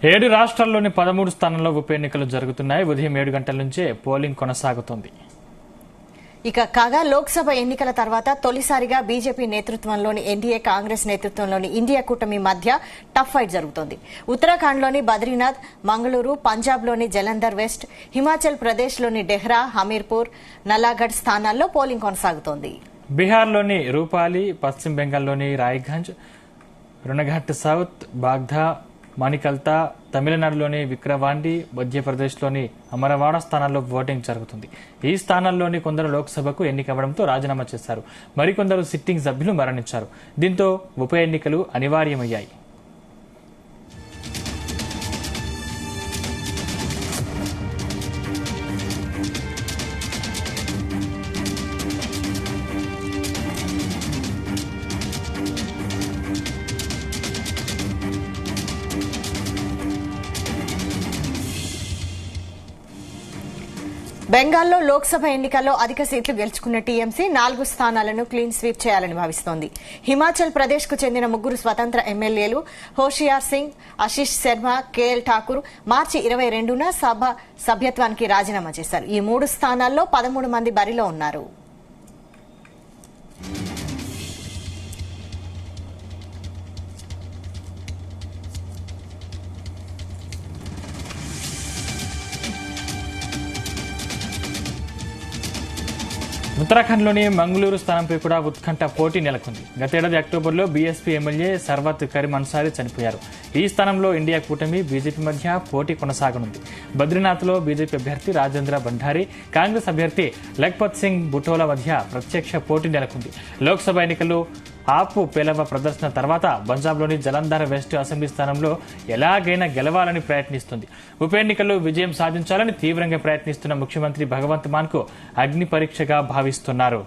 7 రాష్ట్రాల్లోని 13 స్థానాల్లో ఉప ఎన్నికలు జరుగుతున్నాయి. ఉదయం 7 గంటల నుంచే పోలింగ్ కొనసాగుతోంది. ఇక కాగా లోక్సభ ఎన్నికల తర్వాత తొలిసారిగా బీజేపీ నేతృత్వంలోని ఎన్డీఏ కాంగ్రెస్ నేతృత్వంలోని ఇండియా కూటమి మధ్య టఫ్ ఫైట్ జరుగుతోంది. ఉత్తరాఖండ్లోని బద్రీనాథ్, మంగళూరు, పంజాబ్లోని జలంధర్ వెస్ట్, హిమాచల్ ప్రదేశ్లోని డెహ్రా, హమీర్పూర్, నలాగఢ్ స్థానాల్లో పోలింగ్ కొనసాగుతోంది. బీహార్లోని రూపాలి, పశ్చిమ బెంగాల్లోని రాయ్గంజ్, రుణఘట్ సౌత్, బాగ్దా, మణికల్తా, తమిళనాడులోని విక్రవాండి, మధ్యప్రదేశ్లోని అమరవాడ స్థానాల్లో ఓటింగ్ జరుగుతుంది. ఈ స్థానాల్లోని కొందరు లోక్సభకు ఎన్నికవ్వడంతో రాజీనామా చేశారు. మరికొందరు సిట్టింగ్ సభ్యులు మరణించారు. దీంతో ఉప ఎన్నికలు అనివార్యమయ్యాయి. బెంగాల్లో లోక్సభ ఎన్నికల్లో అధిక సీట్లు గెలుచుకున్న టీఎంసీ 4 స్థానాలను క్లీన్ స్వీప్ చేయాలని భావిస్తోంది. హిమాచల్ ప్రదేశ్ కు చెందిన 3 స్వతంత్ర ఎమ్మెల్యేలు హోషియార్ సింగ్, ఆశిష్ శర్మ, కేఎల్ ఠాకూర్ మార్చి 22న సభ్యత్వానికి రాజీనామా చేశారు. ఈ 3 స్థానాల్లో 13 మంది బరిలో ఉన్నారు. ఉత్తరాఖండ్లోని మంగళూరు స్థానంపై కూడా ఉత్కంఠ పోటీ నెలకొంది. గతేడాది అక్టోబర్లో బీఎస్పీ ఎమ్మెల్యే సర్వత్ కరీం అన్సారీ చనిపోయారు. ఈ స్థానంలో ఇండియా కూటమి, బీజేపీ మధ్య పోటీ కొనసాగనుంది. బద్రీనాథ్లో బీజేపీ అభ్యర్థి రాజేంద్ర బండారి, కాంగ్రెస్ అభ్యర్థి లఖ్పత్ సింగ్ బుటోలా మధ్య ప్రత్యక్ష పోటీ నెలకొంది. లోక్సభ ఎన్నికల్లో ఆపు పేలవ ప్రదర్శన తర్వాత పంజాబ్లోని జలంధర్ వెస్ట్ అసెంబ్లీ స్థానంలో ఎలాగైనా గెలవాలని ప్రయత్నిస్తుంది. ఉప ఎన్నికల్లో విజయం సాధించాలని తీవ్రంగా ప్రయత్నిస్తున్న ముఖ్యమంత్రి భగవంత్ మాన్ కు అగ్ని పరీక్షగా భావిస్తున్నారు.